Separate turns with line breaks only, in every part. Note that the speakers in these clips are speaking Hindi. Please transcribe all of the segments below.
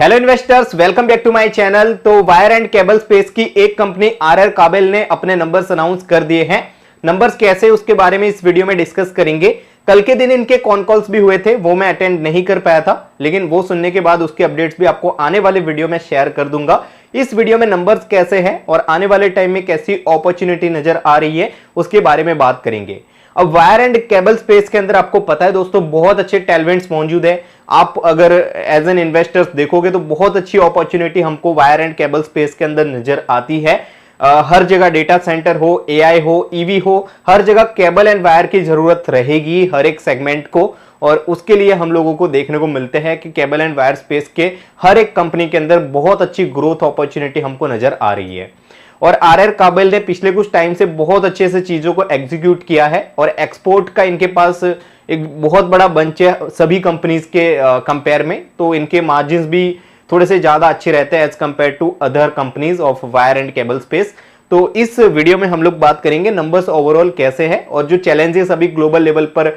Hello investors, welcome back to my channel. तो वायर एंड केबल स्पेस की एक कंपनी आरआर काबेल ने अपने नंबर्स अनाउंस कर दिए हैं। नंबर्स कैसे, उसके बारे में इस वीडियो में डिस्कस करेंगे। कल के दिन इनके कॉन कॉल्स भी हुए थे, वो मैं अटेंड नहीं कर पाया था, लेकिन वो सुनने के बाद उसके अपडेट्स भी आपको आने वाले वीडियो में शेयर कर दूंगा। इस वीडियो में नंबर्स कैसे हैं और आने वाले टाइम में कैसी अपॉर्चुनिटी नजर आ रही है उसके बारे में बात करेंगे। अब वायर एंड केबल स्पेस के अंदर आपको पता है दोस्तों, बहुत अच्छे टैलेंट्स मौजूद है। आप अगर एज एन इन्वेस्टर्स देखोगे तो बहुत अच्छी अपॉर्चुनिटी हमको वायर एंड केबल स्पेस के अंदर नजर आती है। हर जगह डेटा सेंटर हो, एआई हो, ईवी हो, हर जगह केबल एंड वायर की जरूरत रहेगी हर एक सेगमेंट को। और उसके लिए हम लोगों को देखने को मिलते हैं कि केबल एंड वायर स्पेस के हर एक कंपनी के अंदर बहुत अच्छी ग्रोथ अपॉर्चुनिटी हमको नजर आ रही है। और आरआर काबेल ने पिछले कुछ टाइम से बहुत अच्छे से चीजों को एग्जीक्यूट किया है और एक्सपोर्ट का इनके पास एक बहुत बड़ा बंच है सभी कंपनीज के कंपेयर में। तो इनके मार्जिन्स भी थोड़े से ज्यादा अच्छे रहते हैं as compare to other companies of wire and cable space. तो इस वीडियो में हम लोग बात करेंगे नंबर्स ओवरऑल कैसे है और जो चैलेंजेस अभी ग्लोबल लेवल पर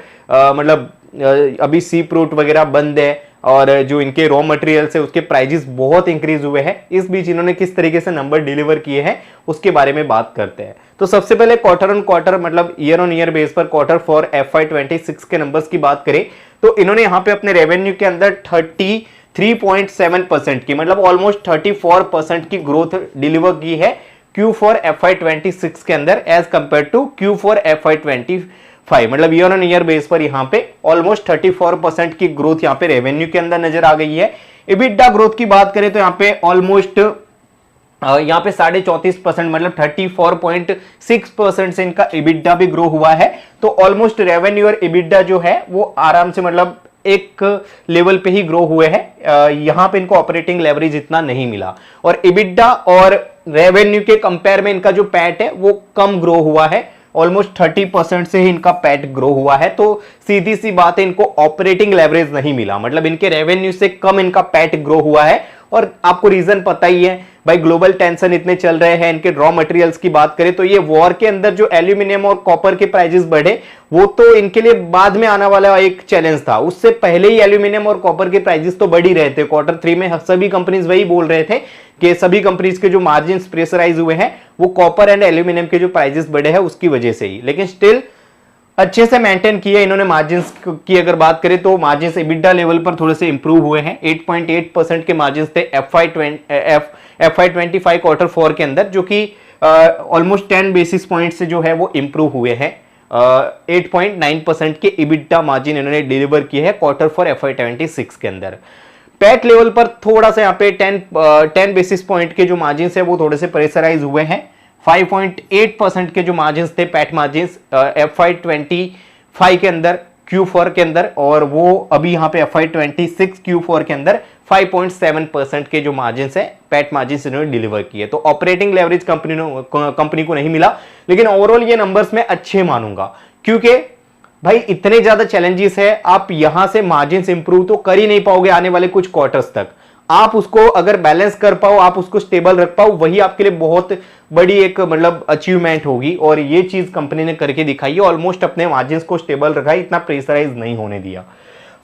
अभी सी फ्रूट वगैरह बंद है और जो इनके रॉ मटेरियल्स है उसके प्राइजेस बहुत इंक्रीज हुए हैं, इस बीच इन्होंने किस तरीके से नंबर डिलीवर किए हैं उसके बारे में बात करते हैं। तो सबसे पहले क्वार्टर ऑन क्वार्टर मतलब ईयर ऑन ईयर बेस पर क्वार्टर फॉर FY26 के नंबर्स की बात करें तो इन्होंने यहाँ पे अपने रेवेन्यू के अंदर 33.7% की मतलब ऑलमोस्ट 34% की ग्रोथ डिलीवर की है Q4 FY26 के अंदर as compare to Q4 FY25। मतलब ईयर ऑन ईयर बेस पर यहाँ पे ऑलमोस्ट 34% की ग्रोथ यहाँ पे रेवेन्यू के अंदर नजर आ गई है। इबिटा ग्रोथ की बात करें तो यहाँ पे ऑलमोस्ट यहाँ पे 34.5% मतलब 34.6% से इनका इबिटा भी ग्रो हुआ है। तो ऑलमोस्ट रेवेन्यू और इबिटा जो है वो आराम से मतलब एक लेवल पे ही ग्रो हुए हैं। यहाँ पे इनको ऑपरेटिंग लेवरेज इतना नहीं मिला और इबिटा और रेवेन्यू के कंपेयर में इनका जो पैट है वो कम ग्रो हुआ है। ऑलमोस्ट 30% से ही इनका पैट ग्रो हुआ है। तो सीधी सी बात है, इनको ऑपरेटिंग लेवरेज नहीं मिला, मतलब इनके रेवेन्यू से कम इनका पैट ग्रो हुआ है। और आपको रीजन पता ही है भाई, ग्लोबल टेंशन इतने चल रहे हैं। इनके रॉ मटेरियल्स की बात करें तो ये वॉर के अंदर जो एल्यूमिनियम और कॉपर के प्राइसेस बढ़े वो तो इनके लिए बाद में आने वाला एक चैलेंज था। उससे पहले ही एल्यूमिनियम और कॉपर के प्राइसेस तो बढ़ ही रहे थे। क्वार्टर 3 में सभी कंपनीज वही बोल रहे थे कि सभी कंपनीज के जो मार्जिन प्रेशराइज हुए हैं वो कॉपर एंड एल्यूमिनियम के जो प्राइसेस बढ़े हैं उसकी वजह से ही, लेकिन स्टिल अच्छे से मेंटेन किए इन्होंने। मार्जिन्स की अगर बात करें तो मार्जिन्स EBITDA लेवल पर थोड़े से इंप्रूव हुए हैं। 8.8% के मार्जिन्स थे FY25 क्वार्टर 4 के अंदर, जो कि ऑलमोस्ट 10 बेसिस पॉइंट से जो है वो इंप्रूव हुए हैं। 8.9% के EBITDA मार्जिन इन्होंने डिलीवर किए हैं क्वार्टर 4 FY26 के अंदर। पैट लेवल पर थोड़ा सा यहाँ पे 10 बेसिस पॉइंट के जो मार्जिन है वो थोड़े से प्रेशराइज हुए हैं। 5.8% के जो मार्जिन थे पैट मार्जिन FY25 के अंदर Q4 के अंदर, और वो अभी यहाँ पे FY26 Q4 के अंदर 5.7% के जो मार्जिन है पैट मार्जिन इन्होंने डिलीवर किए। तो ऑपरेटिंग लेवरेज कंपनी को नहीं मिला, लेकिन ओवरऑल ये नंबर्स मैं अच्छे मानूंगा क्योंकि भाई इतने ज्यादा चैलेंजेस है, आप यहां से मार्जिन इंप्रूव तो कर ही नहीं पाओगे आने वाले कुछ क्वार्टर्स तक। आप उसको अगर बैलेंस कर पाओ, आप उसको स्टेबल रख पाओ, वही आपके लिए बहुत बड़ी एक मतलब अचीवमेंट होगी। और ये चीज कंपनी ने करके दिखाई है, ऑलमोस्ट अपने मार्जिन को स्टेबल रखा है, इतना प्रेशराइज नहीं होने दिया।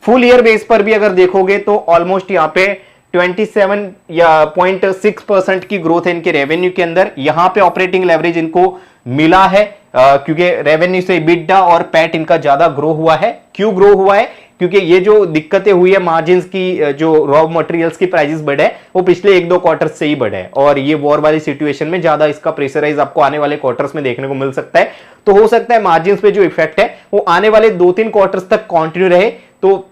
फुल ईयर बेस पर भी अगर देखोगे तो ऑलमोस्ट यहाँ पे 27.6% की ग्रोथ है इनके रेवेन्यू के अंदर। यहां पे ऑपरेटिंग लेवरेज इनको मिला है क्योंकि रेवेन्यू से इबिटा और पैट इनका ज्यादा ग्रो हुआ है। क्यों ग्रो हुआ है? क्योंकि ये जो दिक्कतें हुई है मार्जिन्स की, जो रॉ मटेरियल्स की प्राइसेस बढ़े वो पिछले 1-2 क्वार्टर्स से ही बढ़े, और ये वॉर वाली सिचुएशन में ज्यादा इसका प्रेशराइज आपको आने वाले क्वार्टर्स में देखने को मिल सकता है। तो हो सकता है मार्जिन्स पे जो इफेक्ट है वो आने वाले 2-3 क्वार्टर्स तक कंटिन्यू रहे। तो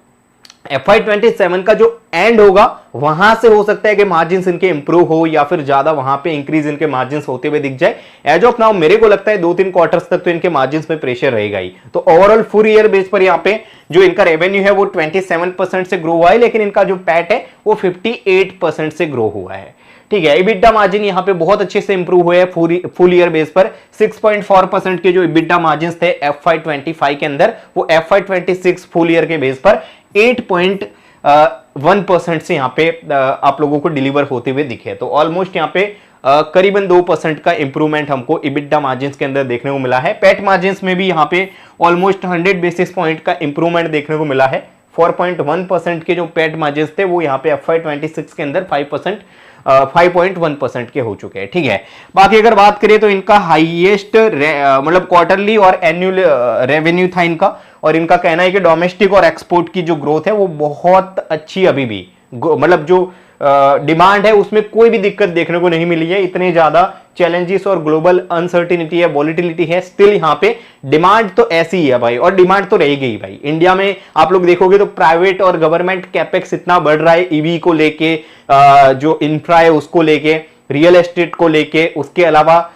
FY27 का जो एंड होगा वहां से हो सकता है कि मार्जिन्स इनके इंप्रूव हो या फिर ज्यादा वहां पे इंक्रीज इनके मार्जिन्स होते हुए दिख जाए। एज ऑफ नाउ मेरे को लगता है 2-3 क्वार्टर्स तक तो इनके मार्जिन्स में प्रेशर रहेगा ही। तो ओवरऑल फुल ईयर बेस पर यहाँ पे जो इनका रेवेन्यू है वो 27% से ग्रो हुआ है, लेकिन इनका जो पैट है वो 58% से ग्रो हुआ है। ठीक है, इबिटा मार्जिन यहाँ पे बहुत अच्छे से इंप्रूव हुए हैं फुल ईयर बेस पर। 6.4% के जो इबिटा मार्जिन थे FY25 के अंदर, वो FY26 फुल ईयर के बेस पर 8.1% से यहाँ पे आप लोगों को डिलीवर होते हुए दिखे। तो ऑलमोस्ट यहाँ पे करीबन 2% का इंप्रूवमेंट हमको इबिटा मार्जिन के अंदर देखने को मिला है। पैट मार्जिन में भी यहाँ पे ऑलमोस्ट 100 बेसिस पॉइंट का इंप्रूवमेंट देखने को मिला है 4.1% के जो पेट मार्जिन थे वो यहाँ पे FY26 के अंदर 5.1% के हो चुके हैं। ठीक है, बाकी अगर बात करें तो इनका हाईएस्ट मतलब क्वार्टरली और एनुअल रेवेन्यू था इनका, और इनका कहना है कि डोमेस्टिक और एक्सपोर्ट की जो ग्रोथ है वो बहुत अच्छी अभी भी, मतलब जो डिमांड है उसमें कोई भी दिक्कत देखने को नहीं मिली है। इतने ज्यादा चैलेंजेस और ग्लोबल अनसर्टिनिटी है, वॉलिटिलिटी है, स्टिल यहाँ पे डिमांड तो ऐसी ही है भाई, और डिमांड तो रहेगी ही भाई। इंडिया में आप लोग देखोगे तो प्राइवेट और गवर्नमेंट कैपेक्स इतना बढ़ रहा है, ईवी को लेके, जो इंफ्रा है उसको लेके, रियल एस्टेट को लेके, उसके अलावा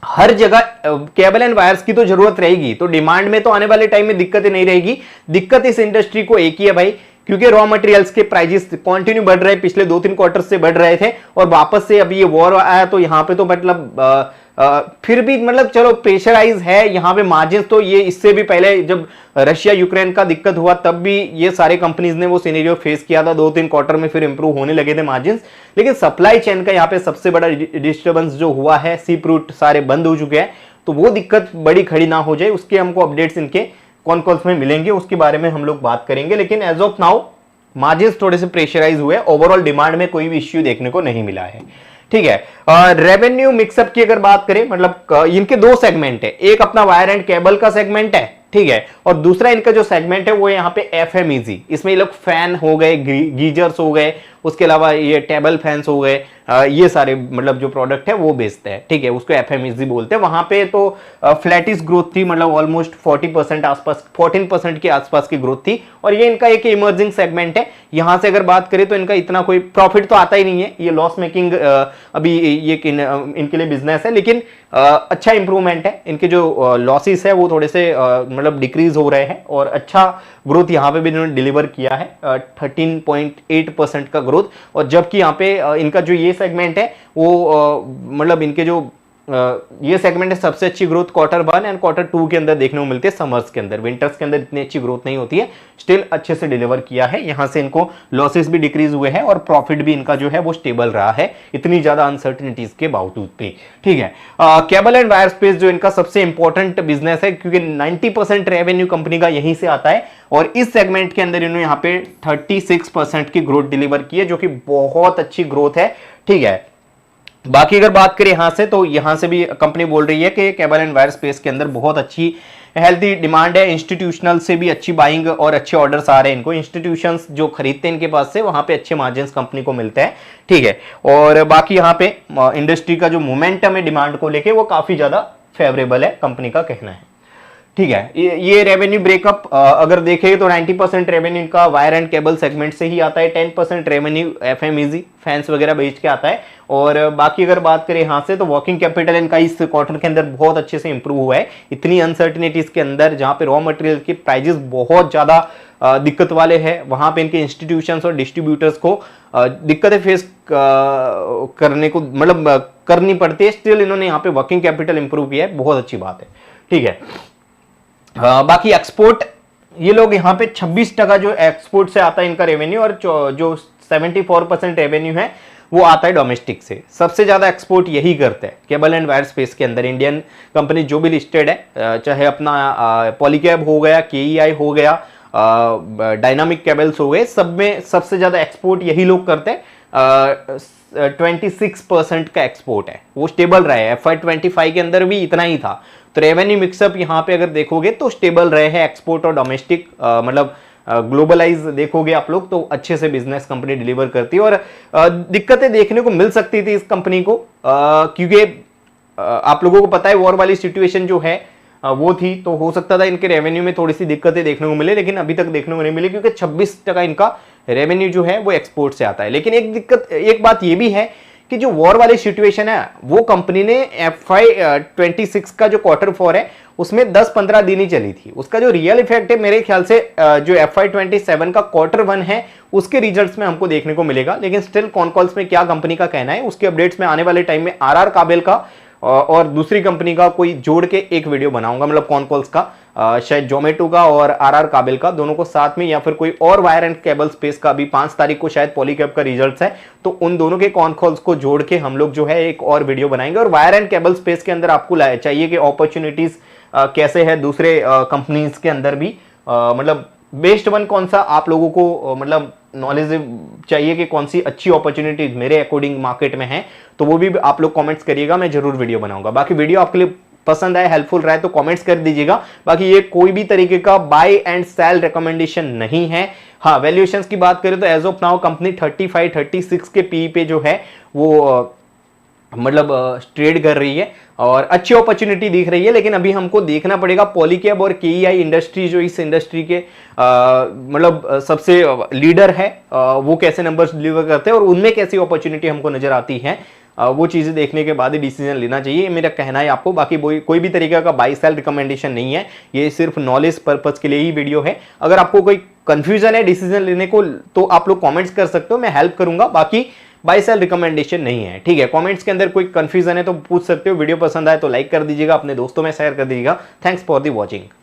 हर जगह केबल एंड वायर्स की तो जरूरत रहेगी। तो डिमांड में तो आने वाले टाइम में दिक्कतें नहीं रहेगी। दिक्कत इस इंडस्ट्री को एक ही है भाई, क्योंकि रॉ मटेरियल्स के प्राइसेस कंटिन्यू बढ़ रहे हैं, पिछले 2-3 क्वार्टर से बढ़ रहे थे, और वापस से अभी ये वॉर आया तो यहाँ पे तो मतलब फिर भी मतलब चलो प्रेशराइज है यहाँ पे मार्जिन। तो ये इससे भी पहले जब रशिया यूक्रेन का दिक्कत हुआ तब भी ये सारे कंपनीज ने वो सिनेरियो फेस किया था, 2-3 क्वार्टर में फिर इंप्रूव होने लगे थे मार्जिन। लेकिन सप्लाई चेन का यहाँ पे सबसे बड़ा डिस्टर्बेंस जो हुआ है, सीप रूट सारे बंद हो चुके हैं, तो वो दिक्कत बड़ी खड़ी ना हो जाए उसके हमको अपडेट्स इनके कौन कॉल्स में मिलेंगे, उसके बारे में हम लोग बात करेंगे। लेकिन एज ऑफ नाउ मार्जिन्स थोड़े से प्रेशराइज हुए, ओवरऑल डिमांड में कोई भी इश्यू देखने को नहीं मिला है। ठीक है, रेवेन्यू मिक्सअप की अगर बात करें, मतलब इनके 2 सेगमेंट है, एक अपना वायर एंड केबल का सेगमेंट है, ठीक है, और दूसरा इनका जो सेगमेंट है वो यहाँ पे FMEG, इसमें ये लोग फैन हो गए, गीजर्स हो गए, उसके अलावा ये टेबल फैंस हो गए, ये सारे मतलब जो प्रोडक्ट है वो बेचते हैं। ठीक है, उसको FMEG बोलते हैं। वहां पे तो फ्लैटिस ग्रोथ थी, मतलब ऑलमोस्ट 40% आसपास, 14% के आसपास की ग्रोथ थी, और ये इनका एक इमर्जिंग सेगमेंट है। यहां से अगर बात करें तो इनका इतना कोई प्रॉफिट तो आता ही नहीं है, ये लॉस मेकिंग अभी ये इनके लिए बिजनेस है, लेकिन अच्छा इंप्रूवमेंट है। इनके जो लॉसेस है वो थोड़े से मतलब डिक्रीज हो रहे हैं, और अच्छा ग्रोथ यहाँ पे भी इन्होंने डिलीवर किया है, 13.8% का ग्रोथ। और जबकि यहाँ पे इनका जो ये सेगमेंट है वो मतलब इनके जो ये सेगमेंट है सबसे अच्छी ग्रोथ Q1 एंड Q2 के अंदर देखने को मिलती है, समर्स के अंदर। विंटर्स के अंदर इतनी अच्छी ग्रोथ नहीं होती है, स्टिल अच्छे से डिलीवर किया है। यहां से इनको लॉसेस भी डिक्रीज हुए हैं और प्रॉफिट भी इनका जो है वो स्टेबल रहा है, इतनी ज्यादा अनसर्टिनिटीज के बावजूद भी। ठीक है, केबल एंड वायर स्पेस जो इनका सबसे इंपॉर्टेंट बिजनेस है, क्योंकि 90% रेवेन्यू कंपनी का यहीं से आता है, और इस सेगमेंट के अंदर इन्होंने यहाँ पे 36% की ग्रोथ डिलीवर की है, जो कि बहुत अच्छी ग्रोथ है। ठीक है, बाकी अगर बात करें यहां से, तो यहां से भी कंपनी बोल रही है कि केबल एंड वायर स्पेस के अंदर बहुत अच्छी हेल्थी डिमांड है, इंस्टीट्यूशनल से भी अच्छी बाइंग और अच्छे ऑर्डर्स आ रहे हैं इनको। इंस्टीट्यूशंस जो खरीदते हैं इनके पास से, वहां पे अच्छे मार्जिन्स कंपनी को मिलते हैं। ठीक है, और बाकी यहाँ पे इंडस्ट्री का जो मोमेंटम है डिमांड को लेके वो काफी ज्यादा फेवरेबल है, कंपनी का कहना है। ठीक है, ये रेवेन्यू ब्रेकअप अगर देखें तो 90% रेवेन्यू इनका वायर एंड केबल सेगमेंट से ही आता है, 10% रेवेन्यू FMEG फैंस वगैरह बेच के आता है, और बाकी अगर बात करें यहाँ से तो वर्किंग कैपिटल इनका इस क्वार्टर के अंदर बहुत अच्छे से इंप्रूव हुआ है। इतनी अनसर्टिनिटीज के अंदर जहाँ पे रॉ मटेरियल के प्राइजेस बहुत ज्यादा दिक्कत वाले हैं, वहां पे इनके इंस्टीट्यूशंस और डिस्ट्रीब्यूटर्स को दिक्कतें फेस करने को मतलब करनी पड़ती है, स्टिल इन्होंने यहाँ पे वर्किंग कैपिटल इंप्रूव किया है, बहुत अच्छी बात है। ठीक है, बाकी एक्सपोर्ट ये लोग यहाँ पे 26% जो एक्सपोर्ट से आता है इनका रेवेन्यू, और जो 74% रेवेन्यू है वो आता है डोमेस्टिक से। सबसे ज्यादा एक्सपोर्ट यही करते हैं केबल एंड वायर स्पेस के अंदर। इंडियन कंपनी जो भी लिस्टेड है, चाहे अपना पॉलीकैब हो गया, KEI हो गया, डायनामिक केबल्स हो गए, सब में सबसे ज्यादा एक्सपोर्ट यही लोग करते हैं। 26% का एक्सपोर्ट है, वो स्टेबल रहा है। FY25 के अंदर भी इतना ही था। तो रेवेन्यू मिक्सअप यहाँ पे अगर देखोगे तो स्टेबल रहे हैं एक्सपोर्ट और डोमेस्टिक, मतलब ग्लोबलाइज देखोगे आप लोग तो अच्छे से बिजनेस कंपनी डिलीवर करती है। और दिक्कतें देखने को मिल सकती थी इस कंपनी को, क्योंकि आप लोगों को पता है वॉर वाली सिचुएशन जो है वो थी, तो हो सकता था इनके रेवेन्यू में थोड़ी सी दिक्कतें देखने को मिले, लेकिन अभी तक देखने को नहीं मिली, क्योंकि 26% इनका रेवेन्यू जो है वो एक्सपोर्ट से आता है। लेकिन एक बात ये भी है कि जो वॉर वाली सिचुएशन है वो कंपनी ने FY26 का जो Q4 है उसमें 10-15 दिन ही चली थी। उसका जो रियल इफेक्ट है मेरे ख्याल से जो FY27 का Q1 है उसके रिजल्ट्स में हमको देखने को मिलेगा। लेकिन स्टिल कॉन कॉल्स में क्या कंपनी का कहना है उसके अपडेट्स में आने वाले टाइम में RR काबिल का और दूसरी कंपनी का कोई जोड़ के एक वीडियो बनाऊंगा, मतलब कॉन कॉल्स का, शायद जोमेटो का और RR काबिल का, दोनों को साथ में, या फिर कोई और वायर एंड केबल स्पेस का भी 5 तारीख को शायद पॉलीकैब का रिजल्ट्स है, तो उन दोनों के कॉन कॉल्स को जोड़ के हम लोग जो है एक और वीडियो बनाएंगे। और वायर एंड केबल स्पेस के अंदर आपको चाहिए कि अपॉर्चुनिटीज कैसे है दूसरे कंपनीज के अंदर भी, मतलब बेस्ट वन कौन सा आप लोगों को मतलब नॉलेज चाहिए कि कौन सी अच्छी अपॉर्चुनिटीज मेरे अकॉर्डिंग मार्केट में है, तो वो भी आप लोग कमेंट्स करिएगा, मैं जरूर वीडियो बनाऊंगा। बाकी वीडियो आपके लिए पसंद आए, हेल्पफुल रहे तो कमेंट्स कर दीजिएगा। बाकी ये कोई भी तरीके का बाय एंड सेल रिकमेंडेशन नहीं है। हाँ, वैल्यूएशंस की बात करें तो एज ऑफ नाउ कंपनी 35-36 के पी पे जो है वो मतलब ट्रेड कर रही है और अच्छी अपॉर्चुनिटी दिख रही है, लेकिन अभी हमको देखना पड़ेगा पॉलीकैब और केईआई इंडस्ट्री जो इस इंडस्ट्री के मतलब सबसे लीडर है वो कैसे नंबर्स डिलीवर करते हैं और उनमें कैसी अपॉर्चुनिटी हमको नजर आती है, वो चीजें देखने के बाद ही डिसीजन लेना चाहिए, मेरा कहना है आपको। बाकी कोई भी तरीका का बाय सेल रिकमेंडेशन नहीं है, ये सिर्फ नॉलेज पर्पज के लिए ही वीडियो है। अगर आपको कोई कंफ्यूजन है डिसीजन लेने को तो आप लोग कमेंट्स कर सकते हो, मैं हेल्प करूंगा। बाकी बाय सेल रिकमेंडेशन नहीं है, ठीक है। कमेंट्स के अंदर कोई कंफ्यूजन है तो पूछ सकते हो। वीडियो पसंद आए तो लाइक कर दीजिएगा, अपने दोस्तों में शेयर कर दीजिएगा। Thanks for the watching.